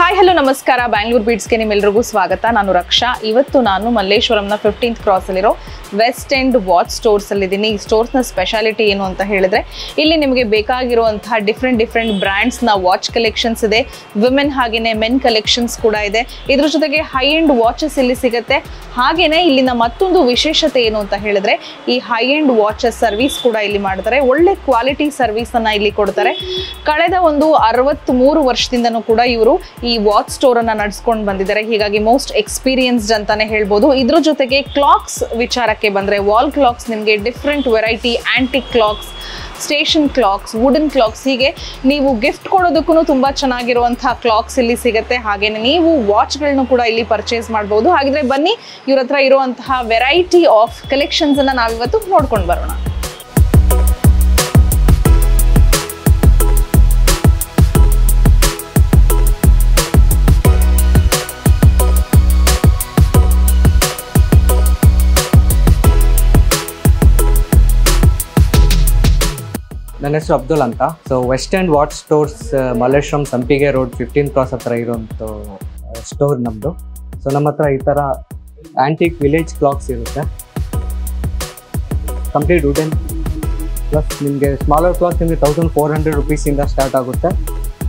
Hi hello ನಮಸ್ಕಾರ ಬ್ಯಾಂಗ್ಳೂರ್ ಬೀಟ್ಸ್ಗೆ ನಿಮ್ಮೆಲ್ಲರಿಗೂ ಸ್ವಾಗತ. ನಾನು ರಕ್ಷಾ. ಇವತ್ತು ನಾನು ಮಲ್ಲೇಶ್ವರಂನ 15th ಕ್ರಾಸಲ್ಲಿರೋ ವೆಸ್ಟ್ ಎಂಡ್ ವಾಚ್ ಸ್ಟೋರ್ಸಲ್ಲಿದ್ದೀನಿ. ಈ ಸ್ಟೋರ್ಸ್ನ ಸ್ಪೆಷಾಲಿಟಿ ಏನು ಅಂತ ಹೇಳಿದ್ರೆ ಇಲ್ಲಿ ನಿಮಗೆ ಬೇಕಾಗಿರುವಂತಹ ಡಿಫ್ರೆಂಟ್ ಬ್ರ್ಯಾಂಡ್ಸ್ನ ವಾಚ್ ಕಲೆಕ್ಷನ್ಸ್ ಇದೆ, ವಿಮೆನ್ ಹಾಗೆಯೇ ಮೆನ್ ಕಲೆಕ್ಷನ್ಸ್ ಕೂಡ ಇದೆ. ಇದ್ರ ಜೊತೆಗೆ ಹೈ ಎಂಡ್ ವಾಚಸ್ ಇಲ್ಲಿ ಸಿಗುತ್ತೆ. ಹಾಗೆಯೇ ಇಲ್ಲಿನ ಮತ್ತೊಂದು ವಿಶೇಷತೆ ಏನು ಅಂತ ಹೇಳಿದ್ರೆ ಈ ಹೈ ಎಂಡ್ ವಾಚಸ್ ಸರ್ವಿಸ್ ಕೂಡ ಇಲ್ಲಿ ಮಾಡ್ತಾರೆ. ಒಳ್ಳೆ ಕ್ವಾಲಿಟಿ ಸರ್ವಿಸನ್ನು ಇಲ್ಲಿ ಕೊಡ್ತಾರೆ. ಕಳೆದ ಒಂದು 63 ವರ್ಷದಿಂದನೂ ಕೂಡ ಇವರು ಈ ವಾಚ್ ಸ್ಟೋರ್ ಅನ್ನ ನಡೆಸ್ಕೊಂಡು ಬಂದಿದ್ದಾರೆ. ಹೀಗಾಗಿ ಮೋಸ್ಟ್ ಎಕ್ಸ್ಪೀರಿಯನ್ಸ್ಡ್ ಅಂತಾನೆ ಹೇಳ್ಬೋದು. ಇದ್ರ ಜೊತೆಗೆ ಕ್ಲಾಕ್ಸ್ ವಿಚಾರಕ್ಕೆ ಬಂದ್ರೆ ವಾಲ್ ಕ್ಲಾಕ್ಸ್ ನಿಮಗೆ different variety antique clogs, station clogs, wooden clogs, ಹೀಗೆ ನೀವು ಗಿಫ್ಟ್ ಕೊಡೋದಕ್ಕೂ ತುಂಬಾ ಚೆನ್ನಾಗಿರುವಂತಹ ಕ್ಲಾಕ್ಸ್ ಇಲ್ಲಿ ಸಿಗುತ್ತೆ. ಹಾಗೇನೆ ನೀವು ವಾಚ್ಗಳನ್ನು ಕೂಡ ಇಲ್ಲಿ ಪರ್ಚೇಸ್ ಮಾಡಬಹುದು. ಹಾಗಿದ್ರೆ ಬನ್ನಿ ಇವ್ರ ಹತ್ರ ಇರುವಂತಹ ವೆರೈಟಿ ಆಫ್ ಕಲೆಕ್ಷನ್ಸ್ ಅನ್ನ ನಾವಿವತ್ತು ನೋಡ್ಕೊಂಡು ಬರೋಣ. ನನ್ನ ಹೆಸರು ಅಬ್ದುಲ್ ಅಂತ. So West End watch stores Malleshwaram Sampige road 15th cross ಹತ್ರ ಇರೋಂಥ ಸ್ಟೋರ್ ನಮ್ಮದು. ಸೊ ನಮ್ಮ ಹತ್ರ ಈ ಥರ ಆ್ಯಂಟಿಕ್ ವಿಲೇಜ್ ಕ್ಲಾಕ್ಸ್ ಇರುತ್ತೆ, ಕಂಪ್ಲೀಟ್ ವುಡನ್. ಪ್ಲಸ್ ನಿಮಗೆ ಸ್ಮಾಲರ್ ಕ್ಲಾಕ್ ನಿಮಗೆ 1400 ರುಪೀಸಿಂದ ಸ್ಟಾರ್ಟ್ ಆಗುತ್ತೆ,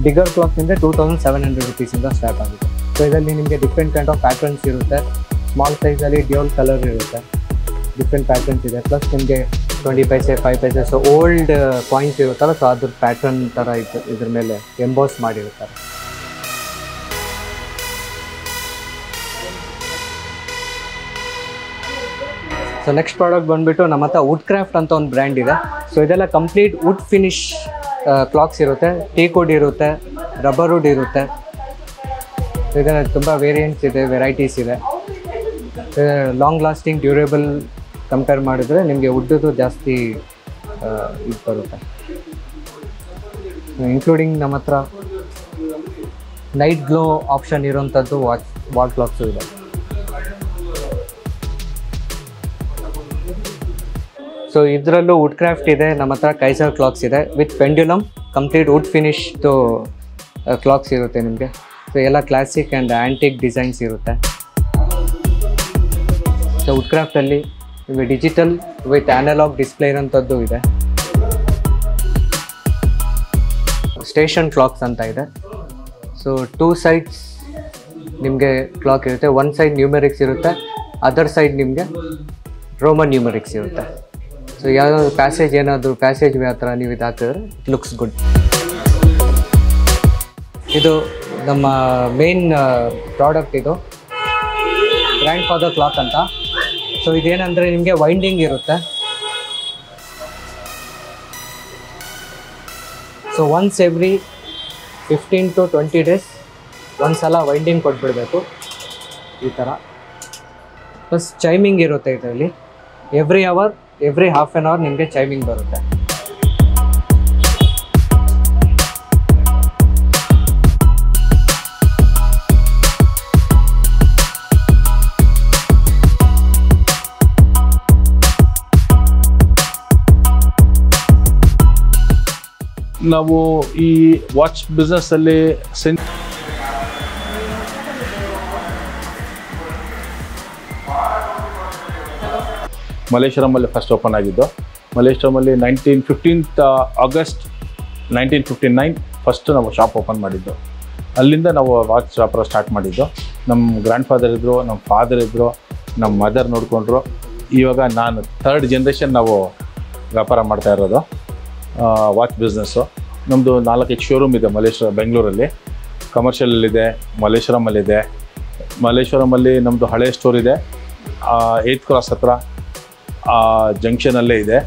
ಬಿಗರ್ ಕ್ಲಾಕ್ ನಿಮಗೆ 2700 ರುಪೀಸಿಂದ ಸ್ಟಾರ್ಟ್ ಆಗುತ್ತೆ. ಸೊ ಇದರಲ್ಲಿ ನಿಮಗೆ ಡಿಫ್ರೆಂಟ್ ಕೈಂಡ್ ಆಫ್ ಪ್ಯಾಟರ್ನ್ಸ್ ಇರುತ್ತೆ. ಸ್ಮಾಲ್ ಸೈಜಲ್ಲಿ ಡ್ಯೂಯಲ್ ಕಲರ್ ಇರುತ್ತೆ, ಡಿಫ್ರೆಂಟ್ ಪ್ಯಾಟರ್ನ್ಸ್ ಇದೆ. ಪ್ಲಸ್ ನಿಮಗೆ 20 ಪೈಸೆ 5 ಪೈಸೆ ಸೊ ಓಲ್ಡ್ ಕಾಯಿನ್ಸ್ ಇರುತ್ತಲ್ಲ, ಸೊ ಅದ್ರ ಪ್ಯಾಟರ್ನ್ ಥರ ಇದ್ರ ಮೇಲೆ ಎಂಬೋಸ್ ಮಾಡಿರ್ತಾರೆ. ಸೊ ನೆಕ್ಸ್ಟ್ ಪ್ರಾಡಕ್ಟ್ ಬಂದುಬಿಟ್ಟು ನಮ್ಮ ಹತ್ರ ವುಡ್ ಕ್ರಾಫ್ಟ್ ಅಂತ ಒಂದು ಬ್ರ್ಯಾಂಡ್ ಇದೆ. ಸೊ ಇದೆಲ್ಲ ಕಂಪ್ಲೀಟ್ ವುಡ್ ಫಿನಿಶ್ ಕ್ಲಾಕ್ಸ್ ಇರುತ್ತೆ, ಟೀಕ್ ವುಡ್ ಇರುತ್ತೆ, ರಬ್ಬರ್ ವುಡ್ ಇರುತ್ತೆ. ಇದೆಲ್ಲ ತುಂಬ ವೇರಿಯಂಟ್ಸ್ ಇದೆ, ವೆರೈಟೀಸ್ ಇದೆ. ಲಾಂಗ್ ಲಾಸ್ಟಿಂಗ್ ಡ್ಯೂರೇಬಲ್ ಕಂಪೇರ್ ಮಾಡಿದ್ರೆ ನಿಮಗೆ ವುಡ್ದು ಜಾಸ್ತಿ ಇದು ಬರುತ್ತೆ. ಇನ್ಕ್ಲೂಡಿಂಗ್ ನಮ್ಮ ಹತ್ರ ನೈಟ್ ಗ್ಲೋ ಆಪ್ಷನ್ ಇರೋಂಥದ್ದು ವಾಲ್ ಕ್ಲಾಕ್ಸು ಇದೆ. ಸೊ ಇದರಲ್ಲೂ ವುಡ್ ಕ್ರಾಫ್ಟ್ ಇದೆ. ನಮ್ಮ ಹತ್ರ ಕೈಸರ್ ಕ್ಲಾಕ್ಸ್ ಇದೆ with pendulum, complete wood ಫಿನಿಶ್ದು clogs ಇರುತ್ತೆ ನಿಮಗೆ. ಸೊ ಎಲ್ಲ ಕ್ಲಾಸಿಕ್ ಆ್ಯಂಡ್ ಆ್ಯಂಟಿಕ್ ಡಿಸೈನ್ಸ್ ಇರುತ್ತೆ. ಸೊ ವುಡ್ ಕ್ರಾಫ್ಟಲ್ಲಿ ನಿಮಗೆ ಡಿಜಿಟಲ್ ವಿತ್ ಆ್ಯನಲಾಗ್ ಡಿಸ್ಪ್ಲೇ ಇರೋಂಥದ್ದು ಇದೆ. ಸ್ಟೇಷನ್ ಕ್ಲಾಕ್ಸ್ ಅಂತ ಇದೆ. ಸೊ 2 ಸೈಡ್ಸ್ ನಿಮಗೆ ಕ್ಲಾಕ್ ಇರುತ್ತೆ. ಒಂದು ಸೈಡ್ ನ್ಯೂಮೆರಿಕ್ಸ್ ಇರುತ್ತೆ, ಅದರ್ ಸೈಡ್ ನಿಮಗೆ ರೋಮನ್ ನ್ಯೂಮೆರಿಕ್ಸ್ ಇರುತ್ತೆ. ಸೊ ಯಾವುದಾದ್ರು ಪ್ಯಾಸೇಜ್ ವೇ ಆ ಥರ ನೀವು ಇದು ಹಾಕಿದ್ರೆ ಇಟ್ ಲುಕ್ಸ್ ಗುಡ್. ಇದು ನಮ್ಮ ಮೇನ್ ಪ್ರಾಡಕ್ಟ್, ಇದು ಗ್ರ್ಯಾಂಡ್ ಫಾದರ್ ಕ್ಲಾಕ್ ಅಂತ. ಸೊ ಇದೇನಂದರೆ ನಿಮಗೆ ವೈಂಡಿಂಗ್ ಇರುತ್ತೆ. So once every 15 to 20 days ಒಂದು ಸಲ ವೈಂಡಿಂಗ್ ಕೊಟ್ಬಿಡಬೇಕು ಈ ಥರ. ಪ್ಲಸ್ ಚೈಮಿಂಗ್ ಇರುತ್ತೆ ಇದರಲ್ಲಿ. Every hour, every half on hour ನಿಮಗೆ ಚೈಮಿಂಗ್ ಬರುತ್ತೆ. ನಾವು ಈ ವಾಚ್ ಬಿಸ್ನೆಸ್ಸಲ್ಲಿ ಮಲ್ಲೇಶ್ವರಮಲ್ಲಿ ಫಸ್ಟ್ ಓಪನ್ ಆಗಿದ್ದು. ಮಲ್ಲೇಶ್ವರಮಲ್ಲಿ 15th ಆಗಸ್ಟ್ 1959 ಫಸ್ಟ್ ನಾವು ಶಾಪ್ ಓಪನ್ ಮಾಡಿದ್ದು. ಅಲ್ಲಿಂದ ನಾವು ವಾಚ್ ವ್ಯಾಪಾರ ಸ್ಟಾರ್ಟ್ ಮಾಡಿದ್ದು. ನಮ್ಮ ಗ್ರ್ಯಾಂಡ್ ಫಾದರ್ ಇದ್ದರು, ನಮ್ಮ ಫಾದರ್ ಇದ್ದರು, ನಮ್ಮ ಮದರ್ ನೋಡಿಕೊಂಡ್ರು. ಇವಾಗ ನಾನು 3rd ಜನರೇಷನ್ ನಾವು ವ್ಯಾಪಾರ ಮಾಡ್ತಾ ಇರೋದು ವಾಚ್ ಬಿಸ್ನೆಸ್ಸು. ನಮ್ಮದು 4 ಶೋರೂಮ್ ಇದೆ ಬೆಂಗಳೂರಲ್ಲಿ. ಕಮರ್ಷಿಯಲಲ್ಲಿದೆ, ಮಲ್ಲೇಶ್ವರಮಲ್ಲಿದೆ. ಮಲ್ಲೇಶ್ವರಮಲ್ಲಿ ನಮ್ಮದು ಹಳೆ ಸ್ಟೋರ್ ಇದೆ, 8th ಕ್ರಾಸ್ ಹತ್ರ ಜಂಕ್ಷನಲ್ಲೇ ಇದೆ,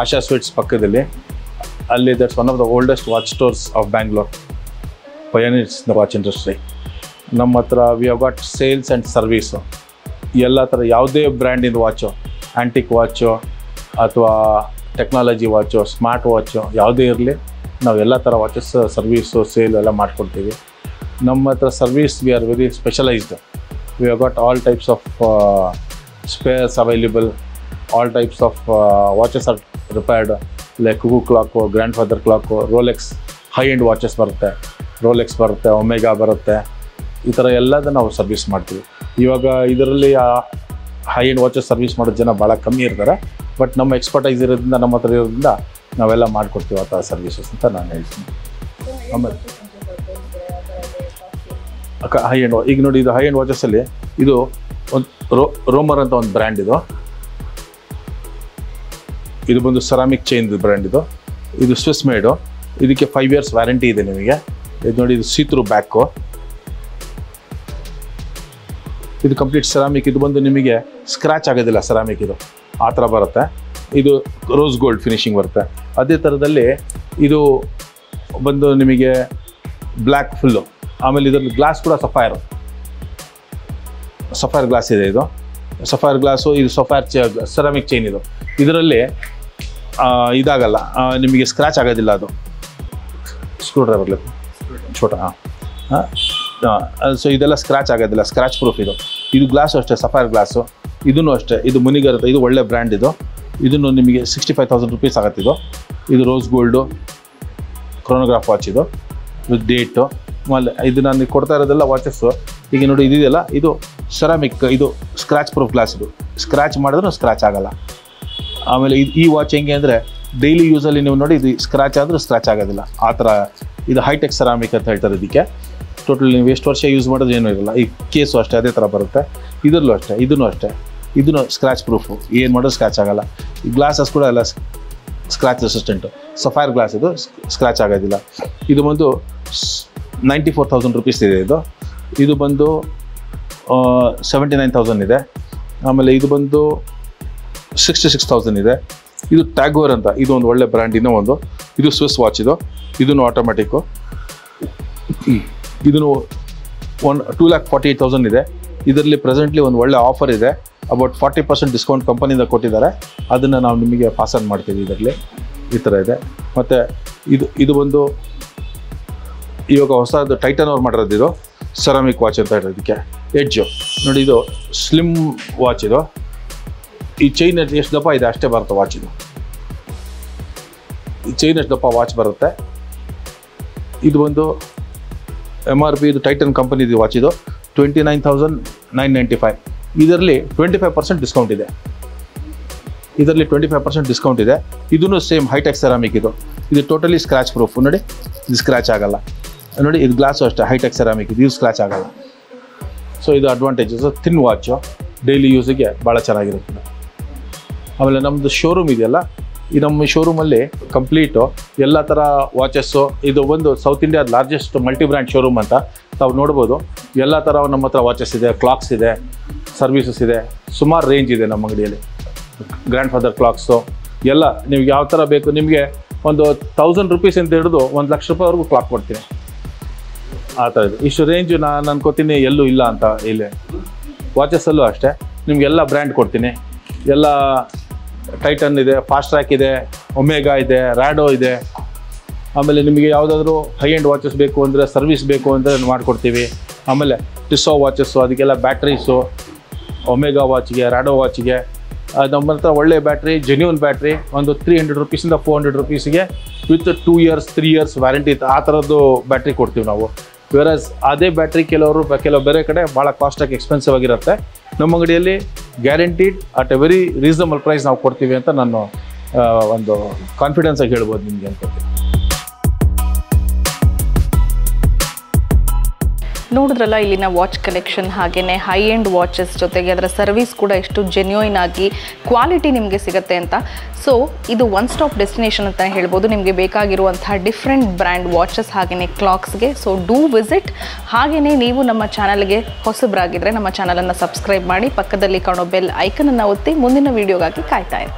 ಆಶಾ ಸ್ವೀಟ್ಸ್ ಪಕ್ಕದಲ್ಲಿ. ಅಲ್ಲಿ that's one of the oldest watch stores of Bangalore, pioneers the watch industry. ನಮ್ಮ ಹತ್ರ we have got sales and service. ಎಲ್ಲ ಥರ ಯಾವುದೇ ಬ್ರ್ಯಾಂಡಿಂದ ವಾಚು, ಆ್ಯಂಟಿಕ್ ವಾಚು ಅಥವಾ ಟೆಕ್ನಾಲಜಿ ವಾಚು, ಸ್ಮಾರ್ಟ್ ವಾಚು ಯಾವುದೇ ಇರಲಿ, ನಾವು ಎಲ್ಲ ಥರ ವಾಚಸ್ ಸರ್ವೀಸು ಸೇಲ್ ಎಲ್ಲ ಮಾಡ್ಕೊಡ್ತೀವಿ. ನಮ್ಮ ಹತ್ರ service we are very specialised. We have got all types of spares available. All types of watches are repaired, like cuckoo clock, grandfather clock, Rolex high end watches ಬರುತ್ತೆ, Rolex ಬರುತ್ತೆ, Omega ಬರುತ್ತೆ, ಈ ಥರ ಎಲ್ಲದನ್ನು ನಾವು service ಮಾಡ್ತೀವಿ. ಇವಾಗ ಇದರಲ್ಲಿ ಹೈ ಎಂಡ್ ವಾಚಸ್ ಸರ್ವಿಸ್ ಮಾಡೋ ಜನ ಭಾಳ ಕಮ್ಮಿ ಇರ್ತಾರೆ. ಬಟ್ ನಮ್ಮ ಎಕ್ಸ್ಪರ್ಟೈಸ್ ಇರೋದ್ರಿಂದ ನಮ್ಮ ಹತ್ರ ಇರೋದ್ರಿಂದ ನಾವೆಲ್ಲ ಮಾಡಿಕೊಡ್ತೀವಿ ಆ ಥರ ಸರ್ವಿಸಸ್ ಅಂತ ನಾನು ಹೇಳ್ತೀನಿ. ಆಮೇಲೆ ಹೈ ಎಂಡ್ ಈಗ ನೋಡಿ, ಇದು ಹೈ ಎಂಡ್ ವಾಚಸಲ್ಲಿ ಇದು ಒಂದು ರೋಮರ್ ಅಂತ ಒಂದು ಬ್ರ್ಯಾಂಡ್ ಇದು ಬಂದು ಸೆರಾಮಿಕ್ ಚೈನ್ ಬ್ರ್ಯಾಂಡ್ ಇದು ಸ್ವಿಸ್ ಮೇಡು. ಇದಕ್ಕೆ 5 years ವ್ಯಾರಂಟಿ ಇದೆ ನಿಮಗೆ. ಇದು ನೋಡಿ, ಇದು ಸೀತ್ರೂ ಬ್ಯಾಕು, ಇದು ಕಂಪ್ಲೀಟ್ ಸೆರಾಮಿಕ್. ಇದು ಬಂದು ನಿಮಗೆ ಸ್ಕ್ರ್ಯಾಚ್ ಆಗೋದಿಲ್ಲ, ಸೆರಾಮಿಕ್ ಇದು ಆ ಥರ ಬರುತ್ತೆ. ಇದು ರೋಸ್ ಗೋಲ್ಡ್ ಫಿನಿಶಿಂಗ್ ಬರುತ್ತೆ. ಅದೇ ಥರದಲ್ಲಿ ಇದು ಬಂದು ನಿಮಗೆ ಬ್ಲ್ಯಾಕ್ ಫುಲ್ಲು. ಆಮೇಲೆ ಇದರಲ್ಲಿ ಗ್ಲಾಸ್ ಕೂಡ ಸಫೈರ್ ಗ್ಲಾಸ್ ಇದೆ. ಇದು ಸಫೈರ್ ಗ್ಲಾಸು, ಇದು ಸಫೈರ್ ಸೆರಾಮಿಕ್ ಚೈನ್. ಇದರಲ್ಲಿ ಇದಾಗಲ್ಲ, ನಿಮಗೆ ಸ್ಕ್ರ್ಯಾಚ್ ಆಗೋದಿಲ್ಲ. ಅದು ಸ್ಕ್ರೂ ಡ್ರೈವರ್ಲಿ ಛೋಟ ಸೊ ಇದೆಲ್ಲ ಸ್ಕ್ರ್ಯಾಚ್ ಆಗೋದಿಲ್ಲ, ಸ್ಕ್ರ್ಯಾಚ್ ಪ್ರೂಫ್ ಇದು ಗ್ಲಾಸು ಅಷ್ಟೇ, ಸಫೈರ್ ಗ್ಲಾಸು. ಇದೂ ಅಷ್ಟೇ, ಇದು ಮುನಿಗರುತ್ತೆ. ಇದು ಒಳ್ಳೆ ಬ್ರ್ಯಾಂಡ್. ಇದನ್ನು ನಿಮಗೆ 65,000 rupees ಆಗುತ್ತೆ. ಇದು rose gold chronograph watch with date. ಆಮೇಲೆ ಇದು ನಾನು ಕೊಡ್ತಾ ಇರೋದೆಲ್ಲ ವಾಚಸ್ಸು. ಈಗ ನೋಡಿ, ಇದೆಯಲ್ಲ, ಇದು ಸೆರಾಮಿಕ್, ಇದು ಸ್ಕ್ರ್ಯಾಚ್ ಪ್ರೂಫ್ ಗ್ಲಾಸ್. ಸ್ಕ್ರ್ಯಾಚ್ ಮಾಡಿದ್ರೂ ಸ್ಕ್ರ್ಯಾಚ್ ಆಗೋಲ್ಲ. ಆಮೇಲೆ ಈ ವಾಚ್ ಹೆಂಗೆ ಅಂದರೆ ಡೈಲಿ ಯೂಸಲ್ಲಿ ನೀವು ನೋಡಿ, ಇದು ಸ್ಕ್ರ್ಯಾಚ್ ಆದರೂ ಸ್ಕ್ರ್ಯಾಚ್ ಆಗೋದಿಲ್ಲ ಆ ಥರ. ಇದು ಹೈಟೆಕ್ ಸೆರಾಮಿಕ್ ಅಂತ ಹೇಳ್ತಾರೆ ಇದಕ್ಕೆ. ಟೋಟಲ್ ನೀವು ಎಷ್ಟು ವರ್ಷ ಯೂಸ್ ಮಾಡೋದು ಏನೂ ಇರಲ್ಲ. ಈ ಕೇಸು ಅಷ್ಟೇ ಅದೇ ಥರ ಬರುತ್ತೆ. ಇದರಲ್ಲೂ ಅಷ್ಟೇ, ಇದೂ ಸ್ಕ್ರ್ಯಾಚ್ ಪ್ರೂಫು, ಏನು ಮಾಡೋದು ಸ್ಕ್ರ್ಯಾಚ್ ಆಗೋಲ್ಲ. ಈ ಗ್ಲಾಸಸ್ ಕೂಡ ಎಲ್ಲ ಸ್ಕ್ರ್ಯಾಚ್ ರೆಸಿಸ್ಟೆಂಟು, ಸಫೈರ್ ಗ್ಲಾಸ್. ಇದು ಸ್ಕ್ರ್ಯಾಚ್ ಆಗೋದಿಲ್ಲ. ಇದು ಬಂದು 94,000 rupees ಇದೆ. ಇದು ಬಂದು 79,000 ಇದೆ. ಆಮೇಲೆ ಇದು ಬಂದು 66,000 ಇದೆ. ಇದು ಟ್ಯಾಗೋರ್ ಅಂತ, ಇದು ಒಂದು ಒಳ್ಳೆ ಬ್ರ್ಯಾಂಡ್. ಇದು ಸ್ವಿಸ್ ವಾಚ್. ಇದೂ ಆಟೋಮ್ಯಾಟಿಕ್ಕು. ಇದನ್ನು 2,48,000 ಇದೆ. ಇದರಲ್ಲಿ ಪ್ರೆಸೆಂಟ್ಲಿ ಒಂದು ಒಳ್ಳೆ ಆಫರ್ ಇದೆ. ಅಬೌಟ್ 40% ಡಿಸ್ಕೌಂಟ್ ಕಂಪನಿಯಿಂದ ಕೊಟ್ಟಿದ್ದಾರೆ. ಅದನ್ನು ನಾವು ನಿಮಗೆ ಪಾಸ್ ಆನ್ ಮಾಡ್ತೀವಿ. ಇದರಲ್ಲಿ ಈ ಥರ ಇದೆ. ಮತ್ತು ಇದು ಬಂದು ಇವಾಗ ಹೊಸದು ಟೈಟನ್ ಅವ್ರು ಮಾಡಿರೋದು. ಇದು ಸೆರಾಮಿಕ್ ವಾಚ್ ಅಂತ ಹೇಳೋದಕ್ಕೆ ಎಡ್ಜು ನೋಡಿ. ಇದು ಸ್ಲಿಮ್ ವಾಚ್. ಈ ಚೈನ್ ಎಷ್ಟು ದಪ್ಪ ಇದೆ ಅಷ್ಟೇ ಬರುತ್ತೆ ವಾಚ್. ಈ ಚೈನ್ ಎಷ್ಟು ದಪ್ಪ ವಾಚ್ ಬರುತ್ತೆ. ಇದು ಒಂದು MRP, ಇದು ಟೈಟನ್ ಕಂಪನಿ ವಾಚ್. 29,995. ಇದರಲ್ಲಿ 25% ಡಿಸ್ಕೌಂಟ್ ಇದೆ. ಇದೂ ಸೇಮ್ ಹೈಟೆಕ್ ಸೆರಾಮಿಕ್. ಇದು ಟೋಟಲಿ ಸ್ಕ್ರ್ಯಾಚ್ ಪ್ರೂಫ್. ನೋಡಿ, ಇದು ಸ್ಕ್ರ್ಯಾಚ್ ಆಗೋಲ್ಲ. ನೋಡಿ, ಇದು ಗ್ಲಾಸು ಅಷ್ಟೇ, ಹೈಟೆಕ್ ಸೆರಾಮಿಕ್. ಇದು ಸ್ಕ್ರ್ಯಾಚ್ ಆಗೋಲ್ಲ. ಸೊ ಇದು ಅಡ್ವಾಂಟೇಜಸ್. ಥಿನ್ ವಾಚು, ಡೈಲಿ ಯೂಸಿಗೆ ಭಾಳ ಚೆನ್ನಾಗಿರುತ್ತೆ. ಆಮೇಲೆ ನಮ್ಮದು ಶೋರೂಮ್ ಇದೆಯಲ್ಲ, ಈ ನಮ್ಮ ಶೋರೂಮಲ್ಲಿ ಕಂಪ್ಲೀಟು ಎಲ್ಲ ಥರ ವಾಚಸ್ಸು. ಇದು ಒಂದು ಸೌತ್ ಇಂಡಿಯಾದ ಲಾರ್ಜೆಸ್ಟ್ ಮಲ್ಟಿ ಬ್ರ್ಯಾಂಡ್ ಶೋರೂಮ್ ಅಂತ ತಾವು ನೋಡ್ಬೋದು. ಎಲ್ಲ ಥರ ನಮ್ಮ ಹತ್ರ ವಾಚಸ್ ಇದೆ, ಕ್ಲಾಕ್ಸ್ ಇದೆ, ಸರ್ವಿಸಸ್ ಇದೆ, ಸುಮಾರು ರೇಂಜ್ ಇದೆ ನಮ್ಮ ಅಂಗಡಿಯಲ್ಲಿ. ಗ್ರ್ಯಾಂಡ್ ಫಾದರ್ ಕ್ಲಾಕ್ಸು ಎಲ್ಲ ನಿಮ್ಗೆ ಯಾವ ಥರ ಬೇಕು. ನಿಮಗೆ ಒಂದು 1,000 rupees ಅಂತ ಹಿಡಿದು 1,00,000 ರೂಪಾಯಿವರೆಗೂ ಕ್ಲಾಕ್ ಕೊಡ್ತೀನಿ ಆ ಥರ ಇದೆ. ಇಷ್ಟು ರೇಂಜು ನಾನು ಅನ್ಕೋತೀನಿ ಎಲ್ಲೂ ಇಲ್ಲ ಅಂತ. ಇಲ್ಲಿ ವಾಚಸ್ಸಲ್ಲೂ ಅಷ್ಟೇ ನಿಮಗೆಲ್ಲ ಬ್ರ್ಯಾಂಡ್ ಕೊಡ್ತೀನಿ. ಎಲ್ಲ ಟೈಟನ್ ಇದೆ, ಫಾಸ್ಟ್ ಟ್ರ್ಯಾಕ್ ಇದೆ, ಒಮೆಗಾ ಇದೆ, ರ್ಯಾಡೋ ಇದೆ. ಆಮೇಲೆ ನಿಮಗೆ ಯಾವುದಾದ್ರೂ ಹೈ ಎಂಡ್ ವಾಚಸ್ ಬೇಕು ಅಂದರೆ, ಸರ್ವಿಸ್ ಬೇಕು ಅಂದರೆ ಮಾಡಿಕೊಡ್ತೀವಿ. ಆಮೇಲೆ ಟಿಸೋ ವಾಚಸ್ಸು, ಅದಕ್ಕೆಲ್ಲ ಬ್ಯಾಟ್ರೀಸು, ಒಮೆಗಾ ವಾಚ್ಗೆ, ರ್ಯಾಡೋ ವಾಚ್ಗೆ ನಮ್ಮ ಹತ್ರ ಒಳ್ಳೆ ಬ್ಯಾಟ್ರಿ, ಜೆನ್ಯೂನ್ ಬ್ಯಾಟ್ರಿ. ಒಂದು 300 rupeesಯಿಂದ 400 rupeesಗೆ ವಿತ್ 2 years 3 years ವ್ಯಾರಂಟಿ ಆ ಥರದ್ದು ಬ್ಯಾಟ್ರಿ ಕೊಡ್ತೀವಿ ನಾವು. ವೆರಸ್ ಅದೇ ಬ್ಯಾಟ್ರಿ ಕೆಲವು ಬೇರೆ ಕಡೆ ಭಾಳ ಕಾಸ್ಟಾಗಿ ಎಕ್ಸ್ಪೆನ್ಸಿವ್ ಆಗಿರುತ್ತೆ. ನಮ್ಮ ಅಂಗಡಿಯಲ್ಲಿ guaranteed at a very reasonable price ನಾವು ಕೊಡ್ತೀವಿ ಅಂತ ನಾನು ಒಂದು ಕಾನ್ಫಿಡೆನ್ಸಾಗಿ ಹೇಳ್ಬೋದು ನಿಮಗೆ ಅನ್ಕೋತೀನಿ. ನೋಡಿದ್ರಲ್ಲ ಇಲ್ಲಿನ ವಾಚ್ ಕಲೆಕ್ಷನ್, ಹಾಗೆಯೇ ಹೈ ಎಂಡ್ ವಾಚಸ್ ಜೊತೆಗೆ ಅದರ ಸರ್ವಿಸ್ ಕೂಡ ಎಷ್ಟು ಜೆನ್ಯೂನ್ ಆಗಿ ಕ್ವಾಲಿಟಿ ನಿಮಗೆ ಸಿಗುತ್ತೆ ಅಂತ. ಸೊ ಇದು ಒನ್ ಸ್ಟಾಪ್ ಡೆಸ್ಟಿನೇಷನ್ ಅಂತ ಹೇಳ್ಬೋದು. ನಿಮಗೆ ಬೇಕಾಗಿರುವಂತಹ ಡಿಫ್ರೆಂಟ್ ಬ್ರ್ಯಾಂಡ್ ವಾಚಸ್ ಹಾಗೆಯೇ ಕ್ಲಾಕ್ಸ್ಗೆ. So do visit. ಹಾಗೆಯೇ ನೀವು ನಮ್ಮ ಚಾನಲ್ಗೆ ಹೊಸಬರಾಗಿದ್ದರೆ ನಮ್ಮ ಚಾನಲನ್ನು ಸಬ್ಸ್ಕ್ರೈಬ್ ಮಾಡಿ, ಪಕ್ಕದಲ್ಲಿ ಕಾಣೋ ಬೆಲ್ ಐಕನನ್ನು ಒತ್ತಿ ಮುಂದಿನ ವೀಡಿಯೋಗಾಗಿ ಕಾಯ್ತಾ ಇರಿ.